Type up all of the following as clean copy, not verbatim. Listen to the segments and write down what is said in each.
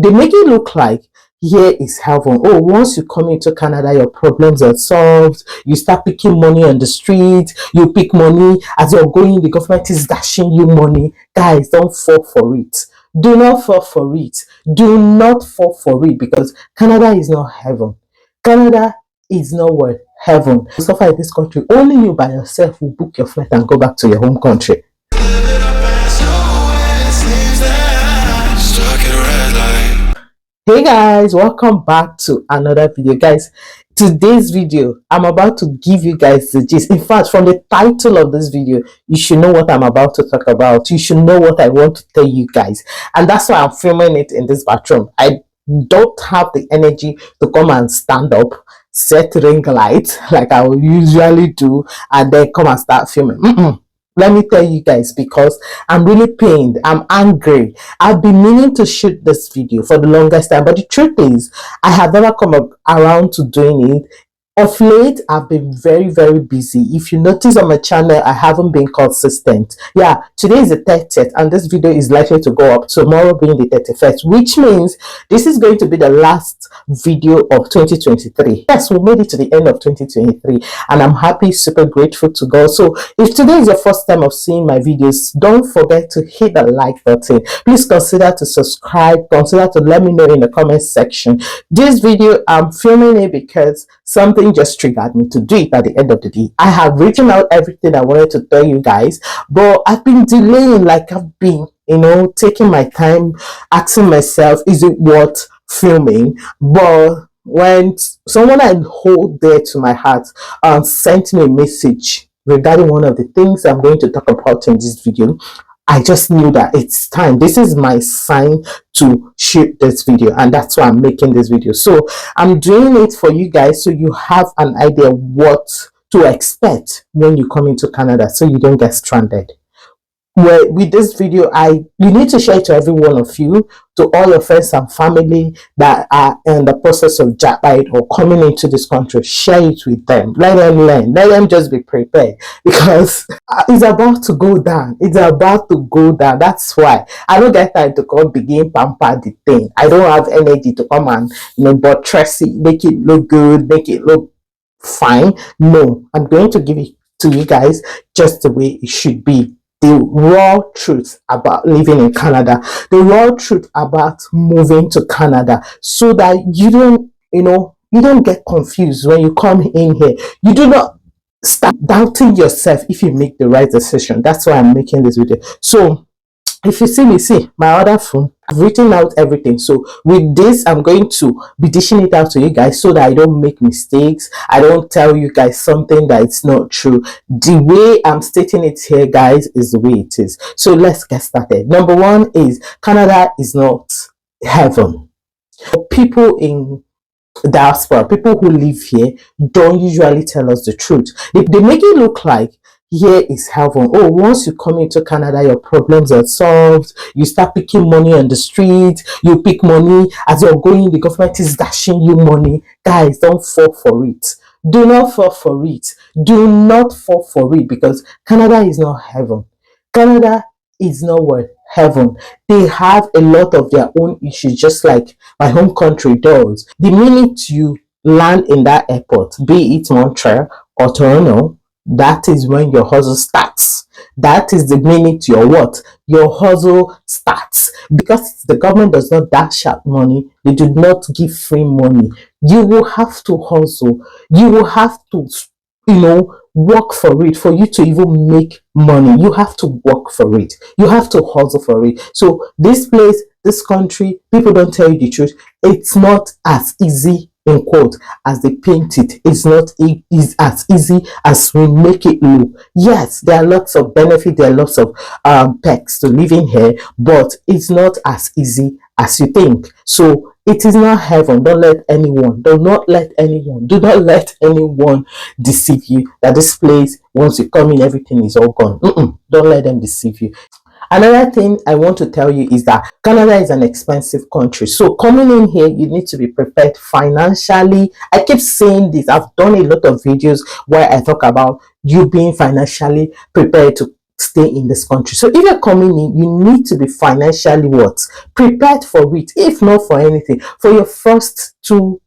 They make it look like here is heaven. Oh, once you come into Canada, your problems are solved. You start picking money on the street. You pick money as you're going. The government is dashing you money. Guys, don't fall for it. Do not fall for it. Do not fall for it, because Canada is not heaven. Canada is not what heaven. You suffer in this country. Only you by yourself will book your flight and go back to your home country. Hey guys, welcome back to another video. Guys, today's video, I'm about to give you guys the gist. In fact, from the title of this video, you should know what I'm about to talk about. You should know what I want to tell you guys. And that's why I'm filming it in this bathroom. I don't have the energy to come and stand up, set ring lights like I will usually do, and then come and start filming. Let me tell you guys, because I'm really pained. I'm angry. I've been meaning to shoot this video for the longest time, but the truth is, I have never come around to doing it. Of late, I've been very, very busy. If you notice on my channel, I haven't been consistent. Yeah, today is the 30th, and this video is likely to go up tomorrow being the 31st, which means this is going to be the last video of 2023. Yes, we made it to the end of 2023, and I'm happy, super grateful to God. So if today is your first time of seeing my videos, don't forget to hit the like button. Please consider to subscribe. Consider to let me know in the comment section. This video, I'm filming it because something just triggered me to do it at the end of the day. I have written out everything I wanted to tell you guys, but I've been delaying, like I've been, taking my time, asking myself, is it worth filming? But when someone I hold dear to my heart sent me a message regarding one of the things I'm going to talk about in this video, I just knew that it's time. This is my sign to shoot this video, and that's why I'm making this video. So I'm doing it for you guys, so you have an idea what to expect when you come into Canada, so you don't get stranded. Well, with this video, you need to share it to every one of you, to all your friends and family that are in the process of jackpot or coming into this country. Share it with them. Let them learn. Let them just be prepared, because it's about to go down. It's about to go down. That's why I don't get time to come begin pamper the thing. I don't have energy to come and buttress it, make it look good, make it look fine. No, I'm going to give it to you guys just the way it should be. The raw truth about living in Canada, the raw truth about moving to Canada, so that you don't get confused when you come in here. You do not start doubting yourself if you make the right decision. That's why I'm making this video. So if you see my other phone, I've written out everything. So with this, I'm going to be dishing it out to you guys so that I don't make mistakes. I don't tell you guys something that it's not true. The way I'm stating it here, guys, is the way it is. So let's get started. Number one is Canada is not heaven. People in diaspora, people who live here, don't usually tell us the truth. They make it look like here is heaven. Oh, once you come into Canada, your problems are solved. You start picking money on the street. You pick money as you're going. The government is dashing you money. Guys, don't fall for it. Do not fall for it. Do not fall for it, because Canada is not heaven. Canada is not what heaven. They have a lot of their own issues, just like my home country does. The minute you land in that airport, be it Montreal or Toronto, that is when your hustle starts. That is the minute your hustle starts. Because the government does not dash out money, they do not give free money. You will have to hustle. You will have to work for it. For you to even make money, you have to work for it. You have to hustle for it. So this place, this country, people don't tell you the truth. It's not as easy, in quote, as they paint it. It's not as easy as we make it look. Yes, there are lots of benefits, there are lots of perks to living here, but it's not as easy as you think. So it is not heaven. Do not let anyone deceive you that this place, once you come in, everything is all gone. Don't let them deceive you. Another thing I want to tell you is that Canada is an expensive country. So coming in here, you need to be prepared financially. I keep saying this. I've done a lot of videos where I talk about you being financially prepared to stay in this country. So if you're coming in, you need to be financially what? Prepared for it, if not for anything, for your first 2-3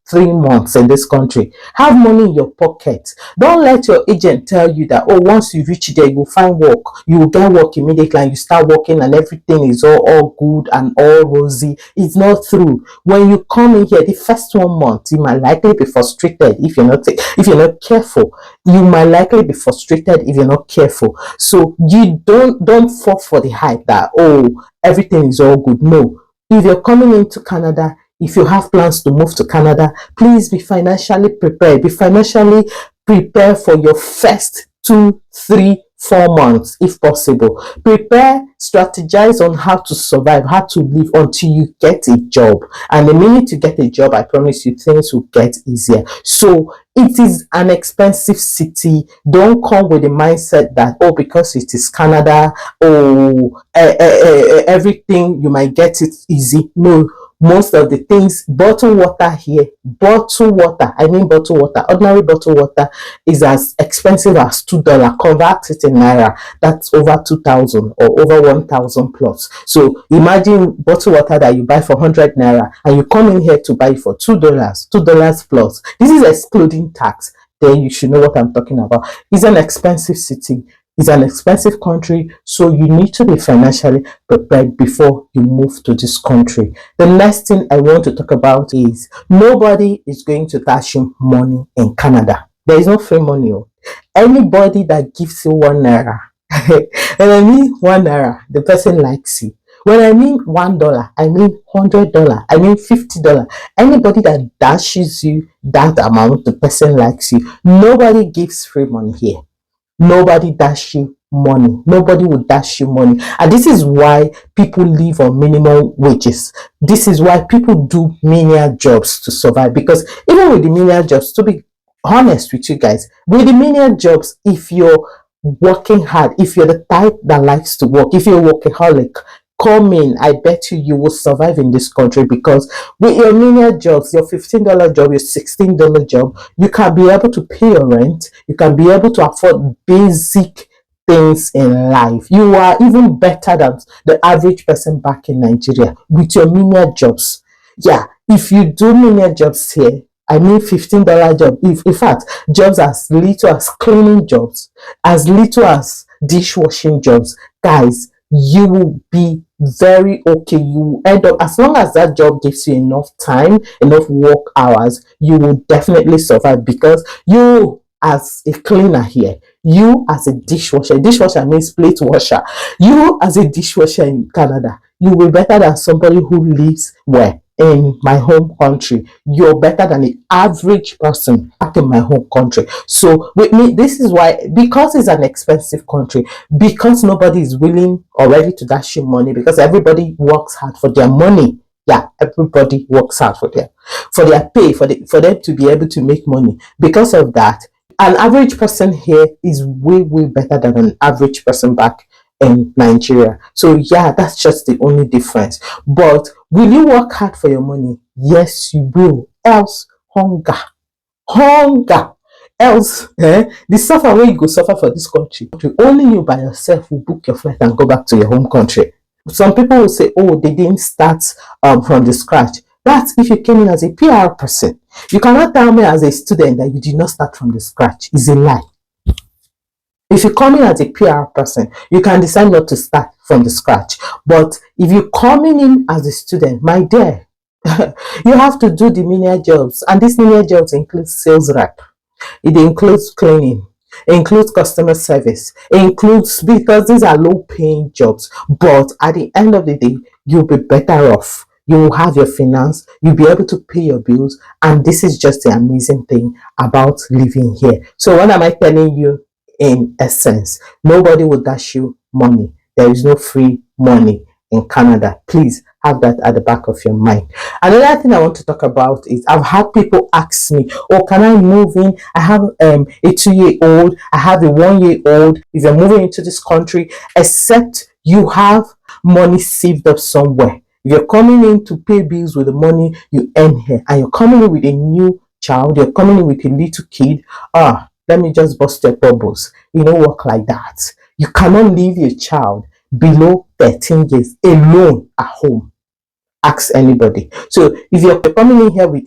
months in this country. Have money in your pocket. Don't let your agent tell you that, oh, once you reach there, you will find work, you will get work immediately, and you start working and everything is all good and all rosy. It's not true. When you come in here, the first 1 month, you might likely be frustrated if you're not careful. You might likely be frustrated if you're not careful. So you don't fall for the hype that, oh, everything is all good. No. If you're coming into Canada, if you have plans to move to Canada, please be financially prepared. Be financially prepared for your first 2, 3, 4 months, if possible. Prepare, strategize on how to survive, how to live until you get a job. And the minute you get a job, I promise you, things will get easier. So it is an expensive city. Don't come with the mindset that, oh, because it is Canada, oh, everything, you might get it easy. No. Most of the things, bottled water here, ordinary bottled water is as expensive as $2. Convert it in naira, that's over 2,000 or over 1,000 plus. So imagine bottled water that you buy for 100 naira and you come in here to buy it for $2 plus. This is excluding tax. Then you should know what I'm talking about. It's an expensive city. It's an expensive country, so you need to be financially prepared before you move to this country. The next thing I want to talk about is nobody is going to dash you money in Canada. There is no free money. Anybody that gives you 1 naira, and I mean 1 naira, the person likes you. When I mean $1, I mean $100, I mean $50. Anybody that dashes you that amount, the person likes you. Nobody gives free money here. Nobody dash you money. Nobody will dash you money. And this is why people live on minimum wages. This is why people do menial jobs to survive. Because even with the menial jobs, to be honest with you guys, with the menial jobs, if you're working hard, if you're the type that likes to work, if you're a workaholic, come in. I bet you will survive in this country, because with your menial jobs, your $15 job, your $16 job, you can be able to pay your rent. You can be able to afford basic things in life. You are even better than the average person back in Nigeria with your menial jobs. Yeah, if you do menial jobs here, I mean $15 job. If in fact, jobs as little as cleaning jobs, as little as dishwashing jobs, guys, you will be very okay. You will end up, as long as that job gives you enough time, enough work hours, you will definitely survive. Because you as a cleaner here, you as a dishwasher means plate washer, you as a dishwasher in Canada, you will be better than somebody who lives where? In my home country. You're better than the average person back in my home country. So with me, this is why, because it's an expensive country, because nobody is willing or ready to dash you money, because everybody works hard for their money. Yeah, everybody works hard for their pay, for them to be able to make money. Because of that, an average person here is way better than an average person back in Nigeria. So yeah, that's just the only difference. But will you work hard for your money? Yes, you will. Else, hunger. Else, the suffer where you go suffer for this country. Only you by yourself will book your flight and go back to your home country. Some people will say, oh, they didn't start from the scratch. That's if you came in as a PR person. You cannot tell me as a student that you did not start from the scratch. It's a lie. If you come in as a PR person, you can decide not to start from the scratch. But if you're coming in as a student, my dear, you have to do the menial jobs. And these menial jobs include sales rep. It includes cleaning. It includes customer service. It includes, because these are low paying jobs. But at the end of the day, you'll be better off. You will have your finance. You'll be able to pay your bills. And this is just the amazing thing about living here. So what am I telling you? In essence, nobody will dash you money. There is no free money in Canada. Please have that at the back of your mind. Another thing I want to talk about is, I've had people ask me, oh, can I move in? I have a 2-year-old, I have a 1-year-old. If you're moving into this country, except you have money saved up somewhere. If you're coming in to pay bills with the money you earn here, and you're coming in with a new child, you're coming in with a little kid, let me just bust your bubbles. You don't work like that. You cannot leave your child below 13 years alone at home. Ask anybody. So if you're coming in here with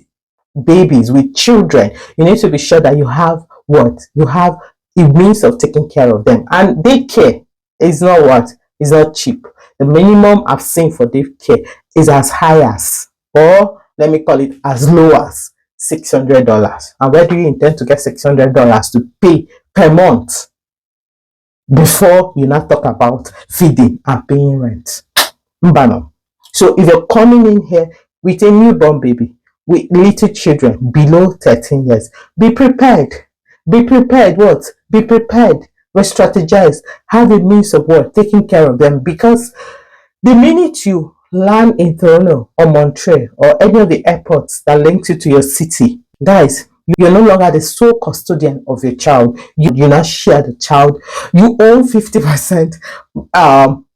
babies, with children, you need to be sure that you have what? You have a means of taking care of them. And daycare is not what? It's not cheap. The minimum I've seen for daycare is as high as, or let me call it as low as $600. And where do you intend to get $600 to pay per month before you now talk about feeding and paying rent? Mbano. So if you're coming in here with a newborn baby, with little children below 13 years, be prepared. Be prepared. What? Be prepared. Re-strategize. Have a means of what? Taking care of them. Because the minute you land in Toronto or Montreal or any of the airports that links you to your city, guys, you're no longer the sole custodian of your child. You now share the child. You own 50%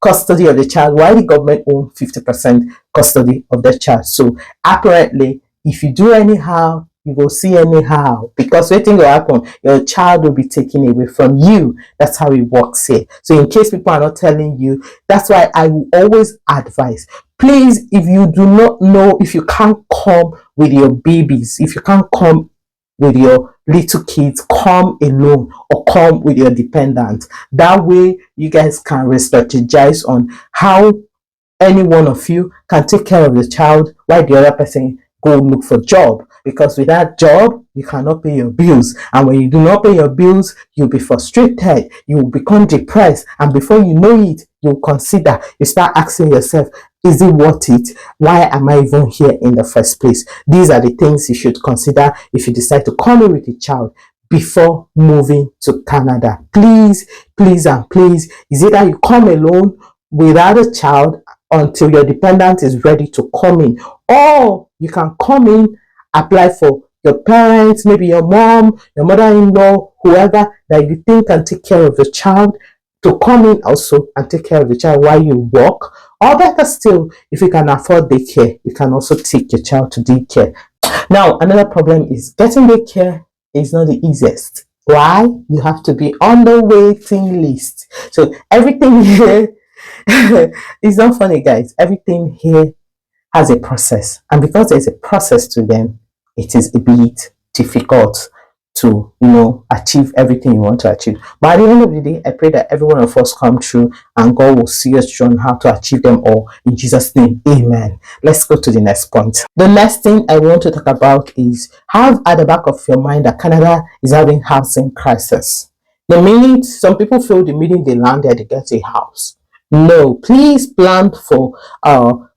custody of the child, while the government owns 50% custody of the child. So apparently, if you do anyhow, you will see anyhow, because waiting will happen, your child will be taken away from you. That's how it works here. So in case people are not telling you, that's why I will always advise, please, if you do not know, if you can't come with your babies, if you can't come with your little kids, come alone or come with your dependent. That way you guys can re-strategize on how any one of you can take care of the child while the other person go look for job. Because without job, you cannot pay your bills. And when you do not pay your bills, you'll be frustrated, you will become depressed, and before you know it, you'll consider, you start asking yourself, is it worth it? Why am I even here in the first place? These are the things you should consider if you decide to come in with a child before moving to Canada. Please, please, and please, is it that you come alone without a child until your dependent is ready to come in, or you can come in, apply for your parents, maybe your mom, your mother-in-law, whoever that you think can take care of the child, to come in also and take care of the child while you work. Or better still, if you can afford daycare, you can also take your child to daycare. Now, another problem is getting daycare is not the easiest. Why? You have to be on the waiting list. So everything here it's not funny, guys. Everything here has a process, and because there's a process to them, it is a bit difficult to achieve everything you want to achieve. But at the end of the day, I pray that every one of us come through and God will see us through on how to achieve them all, in Jesus' name. Amen. Let's go to the next point. The next thing I want to talk about is, have at the back of your mind that Canada is having housing crisis. The minute some people feel, the minute they land there, they get a house. No, please plan for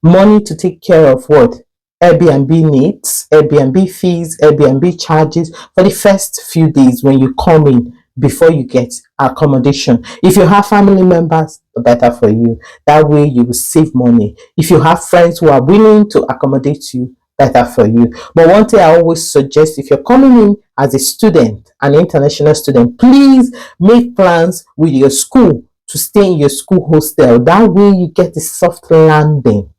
money to take care of what? Airbnb needs, Airbnb fees, Airbnb charges for the first few days when you come in, before you get accommodation. If you have family members, better for you. That way you will save money. If you have friends who are willing to accommodate you, better for you. But one thing I always suggest, if you're coming in as a student, an international student, please make plans with your school to stay in your school hostel. That way you get a soft landing,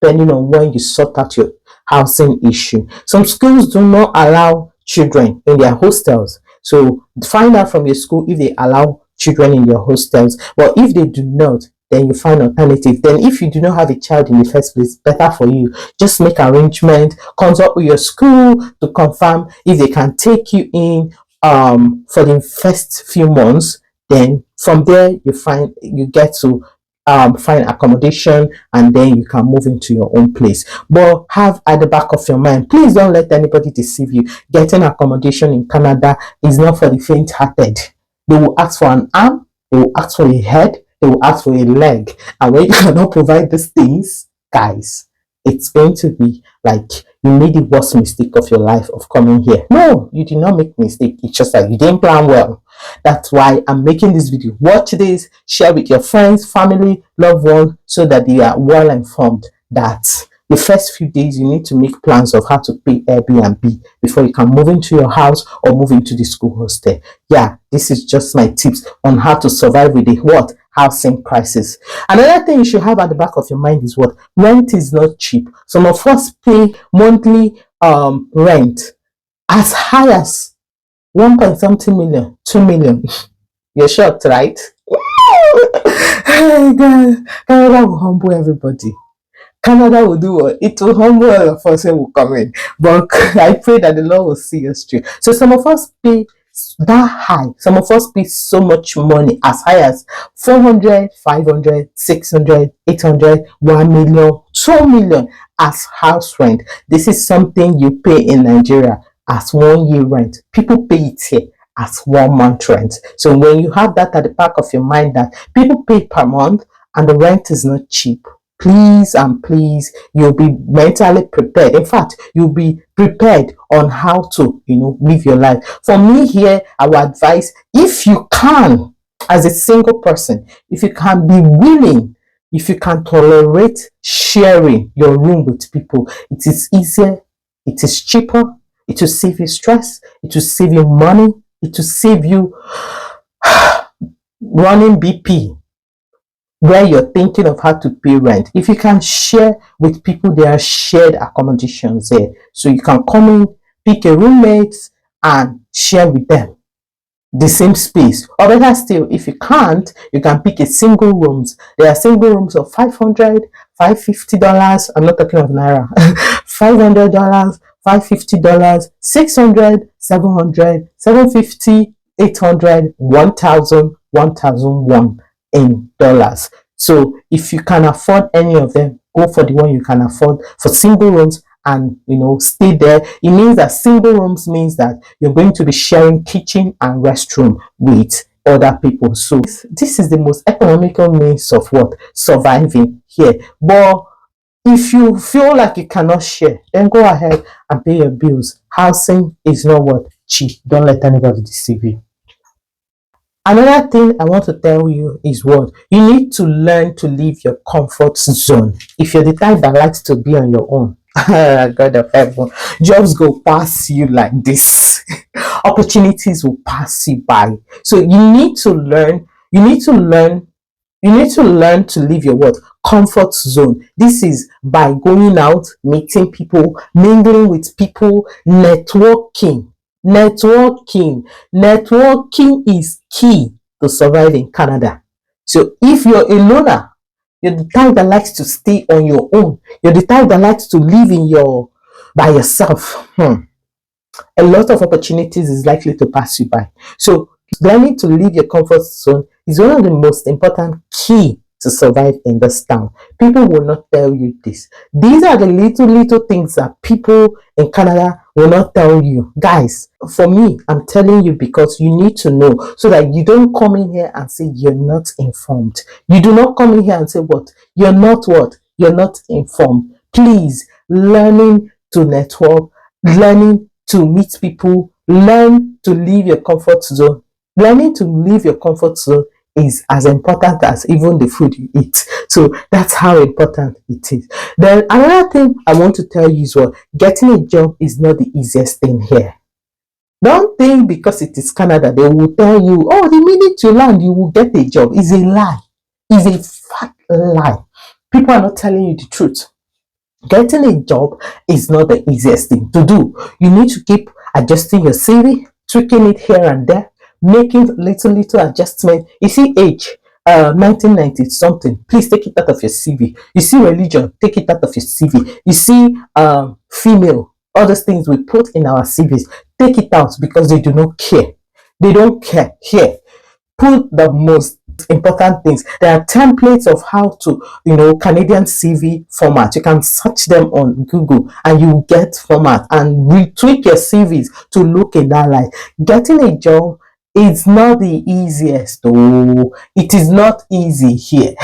depending on when you sort out your housing issue. Some schools do not allow children in their hostels, so find out from your school if they allow children in your hostels. But if they do not, then you find alternative. Then if you do not have a child in the first place, better for you, just make arrangement, consult with your school to confirm if they can take you in for the first few months. Then from there you get to find accommodation, and then you can move into your own place. But have at the back of your mind, please don't let anybody deceive you. Getting accommodation in Canada is not for the faint-hearted. They will ask for an arm, they will ask for a head, they will ask for a leg, and when you cannot provide these things, guys, it's going to be like you made the worst mistake of your life of coming here. No, you did not make a mistake. It's just that you didn't plan well. That's why I'm making this video. Watch this, share with your friends, family, loved ones, so that they are well informed that the first few days you need to make plans of how to pay Airbnb before you can move into your house or move into the school hostel. Yeah, this is just my tips on how to survive with the what? Housing crisis. Another thing you should have at the back of your mind is what? Rent is not cheap. Some of us pay monthly rent as high as 1 point something million, 2 million. You're shocked, right? Hey God, Canada will humble everybody. Canada will do what? It will humble all of us when we come in. But I pray that the Lord will see us through. So some of us pay that high. Some of us pay so much money, as high as 400, 500, 600, 800, 1 million, 2 million as house rent. This is something you pay in Nigeria as 1 year rent. People pay it here as 1 month rent. So when you have that at the back of your mind that people pay per month and the rent is not cheap, please and please, you'll be mentally prepared. In fact, you'll be prepared on how to, live your life. For me here, I would advise, if you can, as a single person, if you can be willing, if you can tolerate sharing your room with people, it is easier, it is cheaper, it will save you stress, it will save you money, it will save you running BP where you're thinking of how to pay rent. If you can share with people, there are shared accommodations there. So you can come in, pick a roommate and share with them the same space. Or better still, if you can't, you can pick a single rooms. There are single rooms of $500, $550. I'm not talking of Naira. $500, $550, $600, $700, $750, $800, $1,000, $1,001 in dollars. So if you can afford any of them, go for the one you can afford for single rooms and stay there. It means that single rooms means that you're going to be sharing kitchen and restroom with other people. So this is the most economical means of what? Surviving here. But if you feel like you cannot share, then go ahead and pay your bills. Housing is not what? Cheap. Don't let anybody deceive you. Another thing I want to tell you is what? You need to learn to leave your comfort zone. If you're the type that likes to be on your own, God of heaven, jobs go pass you like this. Opportunities will pass you by. So you need to learn, to leave your what? Comfort zone. This is by going out, meeting people, mingling with people, networking. Networking is key to survive in Canada. So if you're a loner, you're the type that likes to stay on your own, you're the type that likes to live by yourself, a lot of opportunities is likely to pass you by. So learning to leave your comfort zone is one of the most important key to survive in this town. People will not tell you this. These are the little things that people in Canada will not tell you. Guys, for me, I'm telling you because you need to know so that you don't come in here and say you're not informed. You do not come in here and say what? You're not informed. Please, learning to network, learning to meet people, learn to leave your comfort zone. Learning to leave your comfort zone is as important as even the food you eat. So that's how important it is. Then another thing I want to tell you is what? Getting a job is not the easiest thing here. Don't think because it is Canada, they will tell you, oh, the minute you land, you will get a job. It's a lie. It's a fat lie. People are not telling you the truth. Getting a job is not the easiest thing to do. You need to keep adjusting your CV, tweaking it here and there, making little adjustment. You see age, 1990 something, please take it out of your CV. You see religion, take it out of your CV. You see female, all those things we put in our CVs, take it out because they do not care. They don't care. Here, put the most important things. There are templates of how to, Canadian CV format. You can search them on Google and you get format and retweak your CVs to look in that light. Getting a job is not the easiest. Oh, it is not easy here.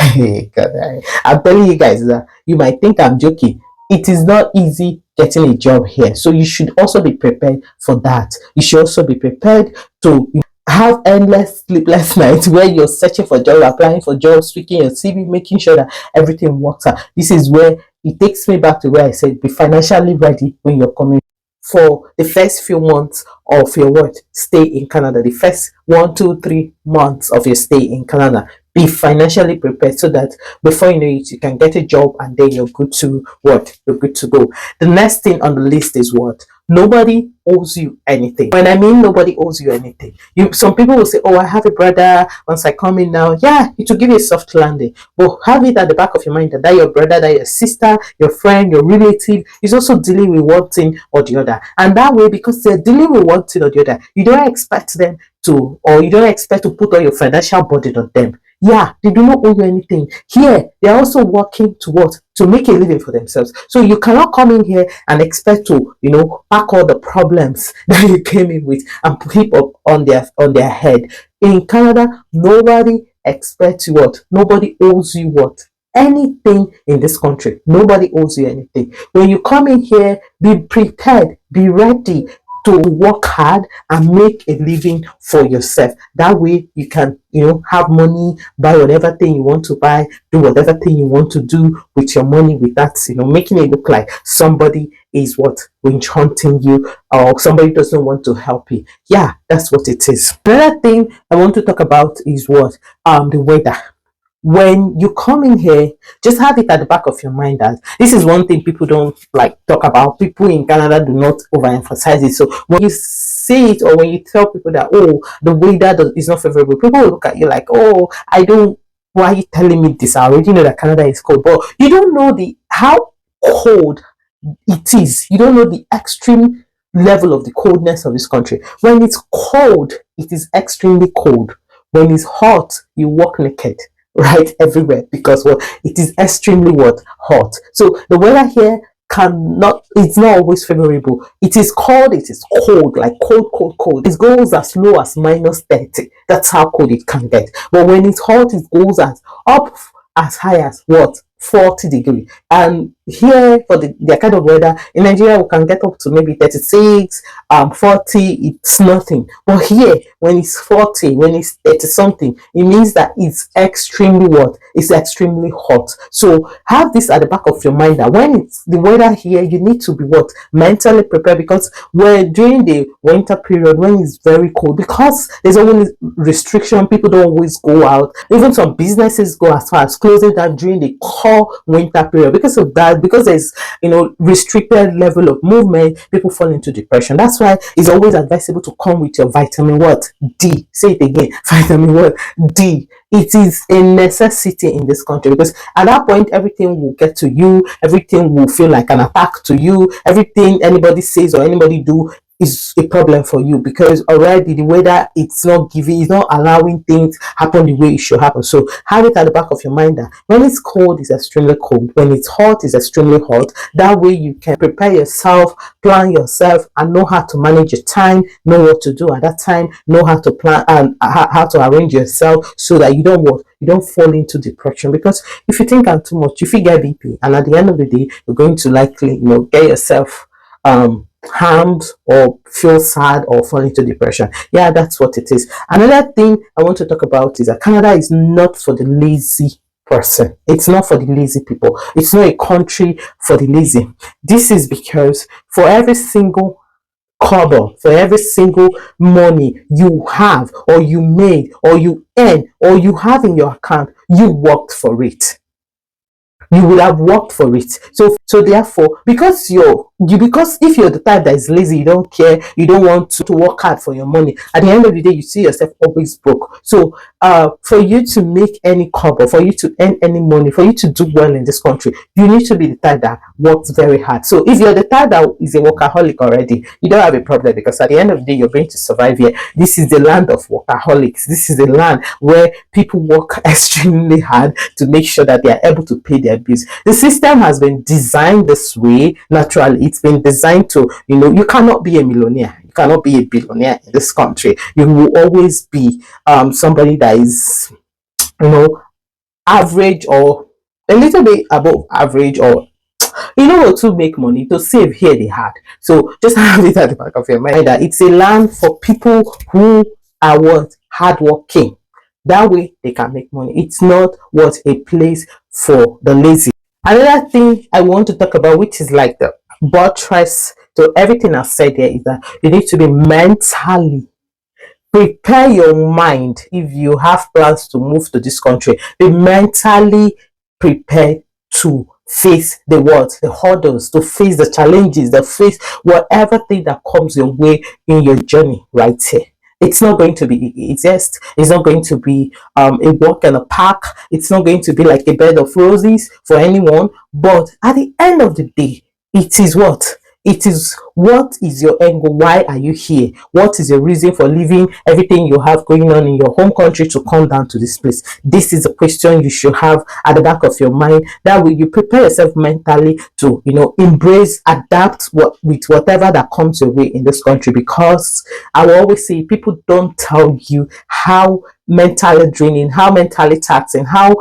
God, I'm telling you guys that you might think I'm joking. It is not easy getting a job here. So you should also be prepared for that. You should also be prepared to have endless sleepless nights where you're searching for jobs, applying for jobs, tweaking your CV, making sure that everything works out. This is where it takes me back to where I said be financially ready when you're coming for the first few months of your stay in Canada. The first 1, 2, 3 months of your stay in Canada. Be financially prepared so that before you know it, you can get a job and then you're good to You're good to go. The next thing on the list is what? Nobody owes you anything. When I mean nobody owes you anything, some people will say, "Oh, I have a brother. Once I come in now, yeah, it will give you a soft landing." But have it at the back of your mind that your brother, that your sister, your friend, your relative is also dealing with one thing or the other. And that way, because they're dealing with one thing or the other, you don't expect them to, or you don't expect to put all your financial burden on them. Yeah, they do not owe you anything. Here, they're also working towards to make a living for themselves. So you cannot come in here and expect to, pack all the problems that you came in with and put up on their head. In Canada, nobody expects you what? Nobody owes you what? Anything in this country. Nobody owes you anything. When you come in here, be prepared, be ready to work hard and make a living for yourself. That way you can, have money, buy whatever thing you want to buy, do whatever thing you want to do with your money, with that, making it look like somebody is what winch hunting you, or somebody doesn't want to help you. Yeah, that's what it is. Another thing I want to talk about is what? The weather. When you come in here, just have it at the back of your mind that this is one thing people don't like talk about. People in Canada do not overemphasize it. So when you say it, or when you tell people that, oh, the weather is not favorable, people will look at you like, oh, I don't, why are you telling me this? I already know that Canada is cold, but you don't know how cold it is. You don't know the extreme level of the coldness of this country. When it's cold, it is extremely cold. When it's hot, you walk naked right everywhere, because what? It is extremely what? Hot. So the weather here it's not always favorable. It is cold, it is cold, like cold. It goes as low as -30. That's how cold it can get. But when it's hot, it goes as high as what? 40 degrees. And here, for the kind of weather in Nigeria, we can get up to maybe 36, 40. It's nothing. But here, when it's 40, when it's 30 something, it means that it's extremely what? It's extremely hot. So have this at the back of your mind that when it's the weather here, you need to be what? Mentally prepared, because we're during the winter period, when it's very cold, because there's always restriction, people don't always go out. Even some businesses go as far as closing down during the cold winter period. Because of that, because there's restricted level of movement, people fall into depression. That's why it's always advisable to come with your vitamin what? D. Say it again. Vitamin what? D. It is a necessity in this country, because at that point everything will get to you, everything will feel like an attack to you, everything anybody says or anybody do is a problem for you, because already the weather, it's not allowing things happen the way it should happen. So have it at the back of your mind that when it's cold, it's extremely cold. When it's hot, it's extremely hot. That way you can prepare yourself, plan yourself, and know how to manage your time, know what to do at that time, know how to plan and how to arrange yourself, so that you don't fall into depression. Because if you think I'm too much, you get BP, and at the end of the day, you're going to likely get yourself harmed or feel sad or fall into depression. Yeah, that's what it is. Another thing I want to talk about is that Canada is not for the lazy person. It's not for the lazy people. It's not a country for the lazy. This is because for every single cover, for every single money you have, or you made, or you earn, or you have in your account, you worked for it. You will have worked for it. So therefore, because if you're the type that is lazy, you don't care, you don't want to work hard for your money, at the end of the day you see yourself always broke. So for you to make any cover, for you to earn any money, for you to do well in this country, you need to be the type that works very hard. So if you're the type that is a workaholic already, you don't have a problem, because at the end of the day you're going to survive here. This is the land of workaholics. This is the land where people work extremely hard to make sure that they are able to pay their bills. The system has been designed this way naturally. It's been designed to, you cannot be a millionaire, you cannot be a billionaire in this country. You will always be somebody that is, average, or a little bit above average, or to make money, to save here they hard. So just have it at the back of your mind that it's a land for people who are what? Hardworking. That way they can make money. It's not what? A place for the lazy. Another thing I want to talk about, which is like the buttress to everything I've said here, is that you need to be mentally prepare your mind. If you have plans to move to this country, be mentally prepared to face the what, the hurdles, to face the challenges, to face whatever thing that comes your way in your journey right here. It's not going to be easiest. It's not going to be a walk in a park. It's not going to be like a bed of roses for anyone. But at the end of the day, it is what? It is, what is your end goal? Why are you here? What is your reason for leaving everything you have going on in your home country to come down to this place? This is a question you should have at the back of your mind. That way you prepare yourself mentally to, embrace, adapt with whatever that comes your way in this country. Because I will always say, people don't tell you how mentally draining, how mentally taxing, how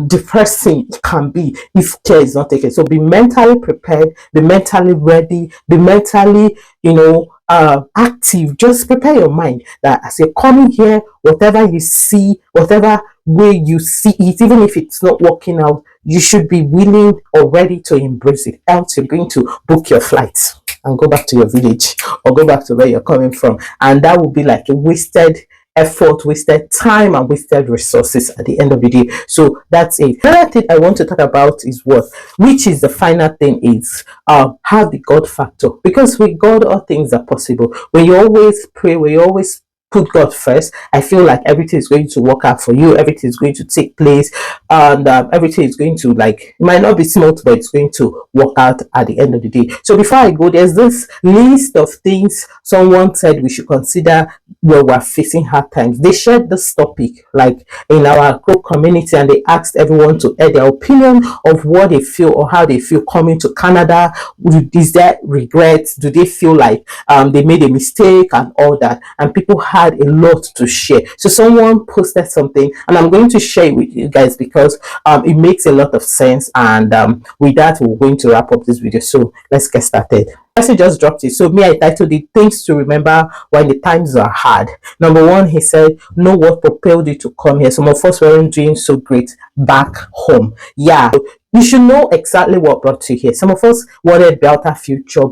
depressing it can be if care is not taken. So be mentally prepared, be mentally ready, be mentally, active. Just prepare your mind that as you're coming here, whatever you see, whatever way you see it, even if it's not working out, you should be willing or ready to embrace it. Else you're going to book your flights and go back to your village or go back to where you're coming from, and that will be like a wasted effort, wasted time, and wasted resources at the end of the day. So that's it. Another thing I want to talk about is which is the final thing, is have the God factor, because with God all things are possible. When you always pray, when you always put God first, I feel like everything is going to work out for you, everything is going to take place, and everything is going to, like, it might not be smooth, but it's going to work out at the end of the day. So before I go, there's this list of things someone said we should consider when we're facing hard times. They shared this topic like in our group community, and they asked everyone to add their opinion of what they feel or how they feel coming to Canada. Is there regrets? Do they feel like they made a mistake and all that? And people had a lot to share. So someone posted something, and I'm going to share it with you guys because it makes a lot of sense. And with that, we're going to wrap up this video. So let's get started. He just dropped it. So me, I titled it "Things to Remember When the Times Are Hard." Number one, he said, know what propelled you to come here. Some of us weren't doing so great back home. Yeah, you should know exactly what brought you here. Some of us wanted better future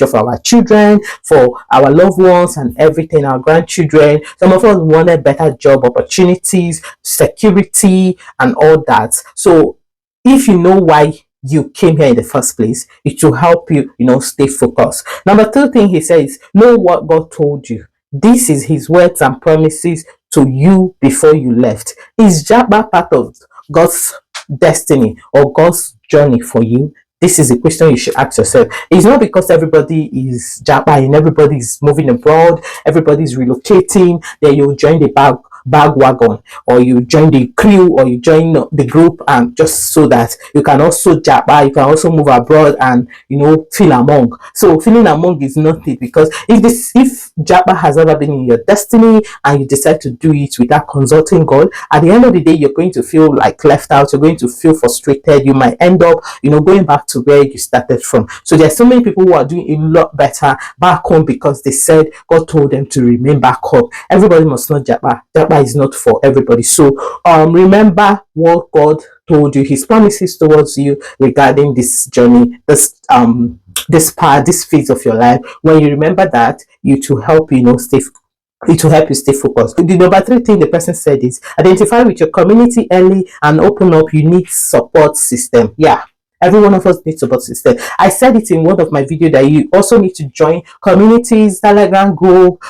for our children, for our loved ones and everything, our grandchildren. Some of us wanted better job opportunities, security, and all that. So if you know why you came here in the first place, it will help you, stay focused. Number two thing he says, know what God told you. This is his words and promises to you before you left. Is Japa part of God's destiny or God's journey for you? This is a question you should ask yourself. It's not because everybody is Japa and everybody is moving abroad, everybody is relocating, then you'll join the bandwagon, or you join the crew, or you join the group, and just so that you can also japa, you can also move abroad and feel among. So feeling among is not it, because if japa has ever been in your destiny and you decide to do it without consulting God, at the end of the day you're going to feel like left out, you're going to feel frustrated, you might end up going back to where you started from. So there are so many people who are doing a lot better back home because they said God told them to remain back home. Everybody must not japa. Japa is not for everybody. So remember what God told you, his promises towards you regarding this journey, this phase of your life. When you remember that, it will help it will help you stay focused. The number three thing the person said is identify with your community early and open up. You need support system. Yeah, every one of us needs support system. I said it in one of my videos that you also need to join communities, Telegram group,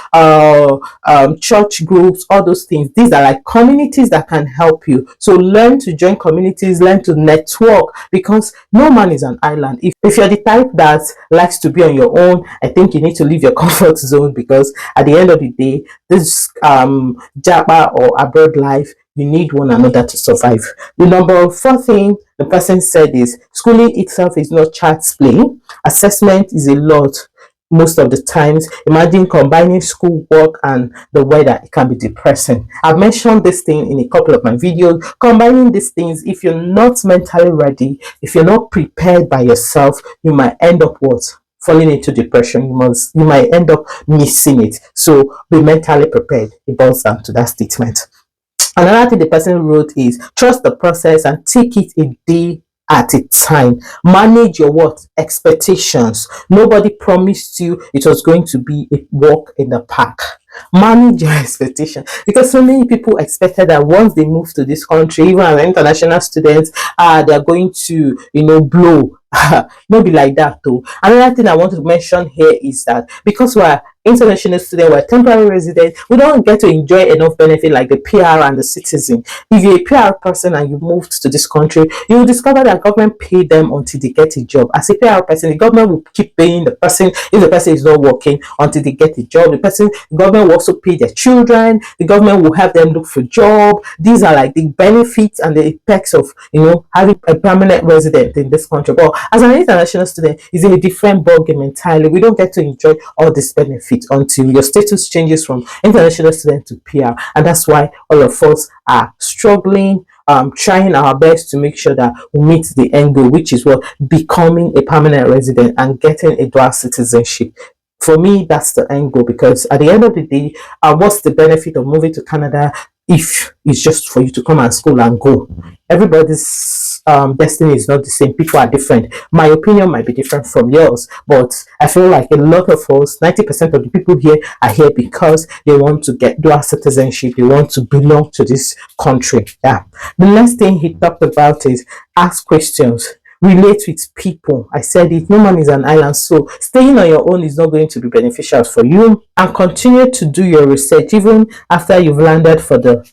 church groups, all those things. These are like communities that can help you. So learn to join communities, learn to network, because no man is an island. If you're the type that likes to be on your own, I think you need to leave your comfort zone, because at the end of the day, this Japa or abroad life, you need one another to survive. The number four thing the person said is schooling itself is not child's play. Assessment is a lot most of the times. Imagine combining school work and the weather. It can be depressing. I've mentioned this thing in a couple of my videos. Combining these things, if you're not mentally ready, if you're not prepared by yourself, you might end up falling into depression. You might end up missing it. So be mentally prepared. It boils down to that statement. Another thing the person wrote is trust the process and take it a day at a time. Manage your expectations. Nobody promised you it was going to be a walk in the park. Manage your expectation, because so many people expected that once they move to this country, even as international students, they're going to, blow. Not be like that though. Another thing I want to mention here is that because we're international students, we're temporary residents, we don't get to enjoy enough benefit like the PR and the citizen. If you're a PR person and you moved to this country, you will discover that government pay them until they get a job. As a PR person, the government will keep paying the person if the person is not working until they get a job. The government will also pay their children. The government will have them look for job. These are like the benefits and the perks of having a permanent resident in this country. But as an international student, it's a different ballgame entirely. We don't get to enjoy all these benefits until your status changes from international student to PR, and that's why all of us are struggling, trying our best to make sure that we meet the end goal, which is what becoming a permanent resident and getting a dual citizenship. For me, that's the end goal, because at the end of the day, what's the benefit of moving to Canada if it's just for you to come and school and go? Everybody's destiny is not the same. People are different. My opinion might be different from yours, but I feel like a lot of us, 90% of the people here, are here because they want to get dual citizenship. They want to belong to this country. Yeah. The next thing he talked about is ask questions, relate with people. I said it, no man is an island, so staying on your own is not going to be beneficial for you. And continue to do your research even after you've landed for the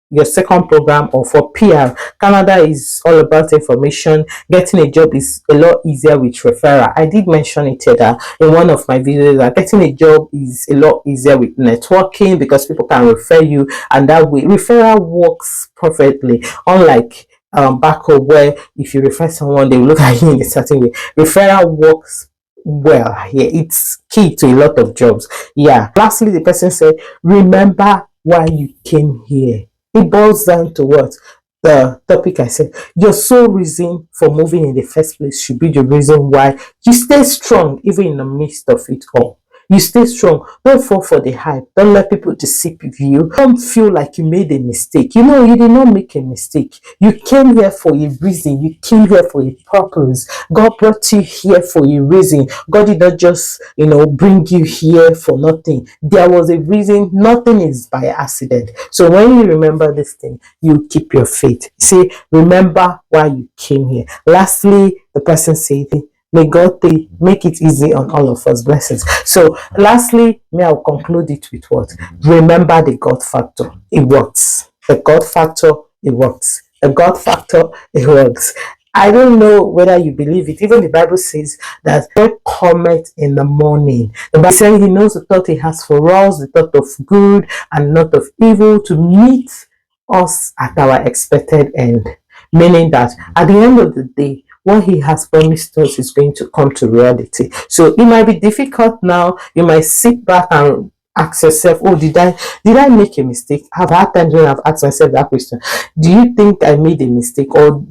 your second program or for PR. Canada is all about information. Getting a job is a lot easier with referral. I did mention it here in one of my videos that getting a job is a lot easier with networking, because people can refer you, and that way referral works perfectly, unlike back home, where if you refer someone, they will look at you in a certain way. Referral works well here. It's key to a lot of jobs. Yeah. Lastly, the person said, remember why you came here. It boils down to what? The topic I said, your sole reason for moving in the first place should be the reason why you stay strong even in the midst of it all. You stay strong. Don't fall for the hype. Don't let people deceive you. Don't feel like you made a mistake. You did not make a mistake. You came here for a reason. You came here for a purpose. God brought you here for a reason. God did not just, bring you here for nothing. There was a reason. Nothing is by accident. So when you remember this thing, you keep your faith. Say, remember why you came here. Lastly, the person said, may God make it easy on all of us. Blessings. So lastly, I'll conclude it with what? Remember the God factor. It works. The God factor, it works. The God factor, it works. I don't know whether you believe it. Even the Bible says that God cometh in the morning. The Bible says he knows the thought he has for us, the thought of good and not of evil, to meet us at our expected end. Meaning that at the end of the day, what he has promised us is going to come to reality. So it might be difficult now. You might sit back and ask yourself, oh, did I make a mistake? I've had times when I've asked myself that question. Do you think I made a mistake, or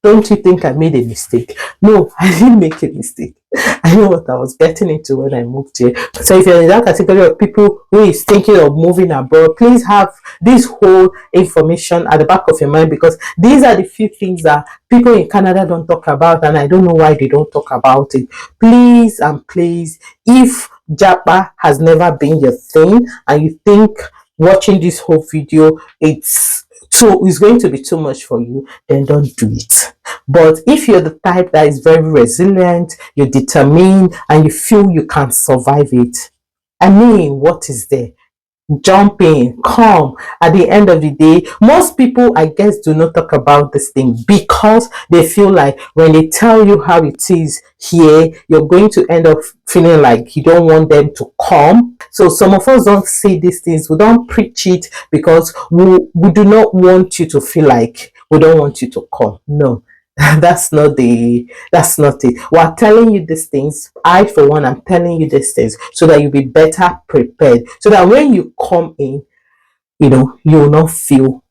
don't you think I made a mistake? No, I didn't make a mistake. I know what I was getting into when I moved here. So if you're in that category of people who is thinking of moving abroad, please have this whole information at the back of your mind, because these are the few things that people in Canada don't talk about, and I don't know why they don't talk about it. Please and please, if Japa has never been your thing and you think watching this whole video it's going to be too much for you, then don't do it. But if you're the type that is very resilient, you're determined, and you feel you can survive it, I mean, what is there? Jump in, come. At the end of the day, most people, I guess, do not talk about this thing because they feel like when they tell you how it is here, you're going to end up feeling like you don't want them to come. So some of us don't say these things. We don't preach it because we do not want you to feel like we don't want you to come. No. That's not it. We're telling you these things. I, for one, am telling you these things so that you'll be better prepared. So that when you come in, you will not feel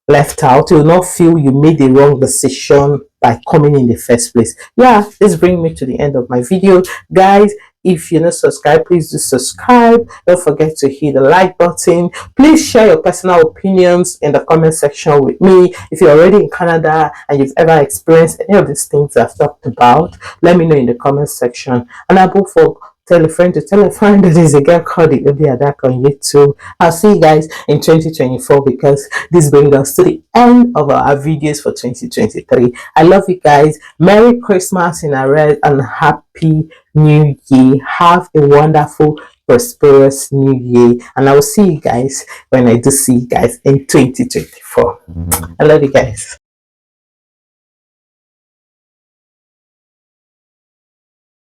left out. You will not feel you made the wrong decision by coming in the first place. Yeah, this brings me to the end of my video. Guys, if you're not subscribed, please do subscribe. Don't forget to hit the like button. Please share your personal opinions in the comment section with me. If you're already in Canada and you've ever experienced any of these things I've talked about, let me know in the comment section. And above all, tell a friend to tell a friend that there's a girl called the Adaku on YouTube. I'll see you guys in 2024, because this brings us to the end of our videos for 2023. I love you guys. Merry Christmas in arrears and Happy New Year. Have a wonderful, prosperous New Year, and I will see you guys when I do see you guys in 2024. I love you guys.